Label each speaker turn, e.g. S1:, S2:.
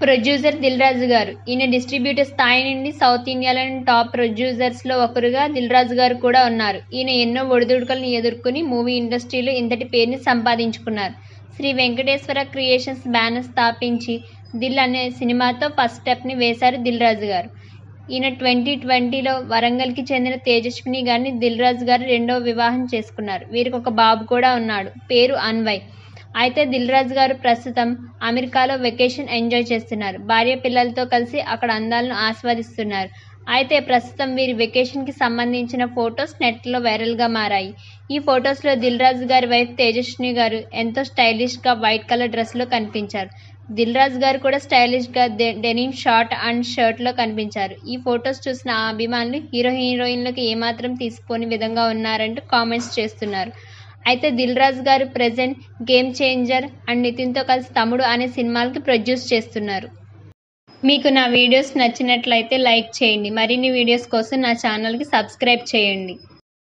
S1: Producer Dil Raju గారు. ఈయన distributor స్థాయి నుండి సౌత్ ఇండియాలోని టాప్ ప్రొడ్యూసర్స్లో ఒకరుగా దిల్ రాజు గారు కూడా ఉన్నారు. ఈయన ఎన్నో ఒడిదుడుకులను ఎదుర్కొని మూవీ ఇండస్ట్రీలో ఇంతటి పేరుని సంపాదించుకున్నారు. శ్రీ వెంకటేశ్వర క్రియేషన్స్ బ్యానర్ స్థాపించి దిల్ అనే సినిమాతో ఫస్ట్ స్టెప్ని వేశారు దిల్ రాజు గారు. ఈయన 2020లో వరంగల్కి చెందిన తేజస్విని గారిని దిల్ రాజు గారు రెండవ వివాహం చేసుకున్నారు. వీరికి ఒక బాబు కూడా ఉన్నాడు. పేరు అన్వయ్. అయితే దిల్ రాజు గారు ప్రస్తుతం అమెరికాలో వెకేషన్ ఎంజాయ్ చేస్తున్నారు. భార్య పిల్లలతో కలిసి అక్కడ అందాలను ఆస్వాదిస్తున్నారు. అయితే ప్రస్తుతం వీరి వెకేషన్కి సంబంధించిన ఫొటోస్ నెట్లో వైరల్గా మారాయి. ఈ ఫొటోస్లో దిల్ రాజు గారి వైఫ్ తేజస్విని గారు ఎంతో స్టైలిష్గా వైట్ కలర్ డ్రెస్లో కనిపించారు. దిల్ రాజు గారు కూడా స్టైలిష్గా డెనిమ్ షార్ట్ అండ్ షర్ట్లో కనిపించారు. ఈ ఫొటోస్ చూసిన ఆ అభిమానులు హీరోయిన్లకు ఏమాత్రం తీసిపోని విధంగా ఉన్నారంటూ కామెంట్స్ చేస్తున్నారు. అయితే దిల్ రాజు గారు ప్రెజెంట్ గేమ్ చేంజర్ అండ్ నితిన్తో కలిసి తమ్ముడు అనే సినిమాలకి ప్రొడ్యూస్ చేస్తున్నారు. మీకు నా వీడియోస్ నచ్చినట్లయితే లైక్ చేయండి. మరిన్ని వీడియోస్ కోసం నా ఛానల్కి సబ్స్క్రైబ్ చేయండి.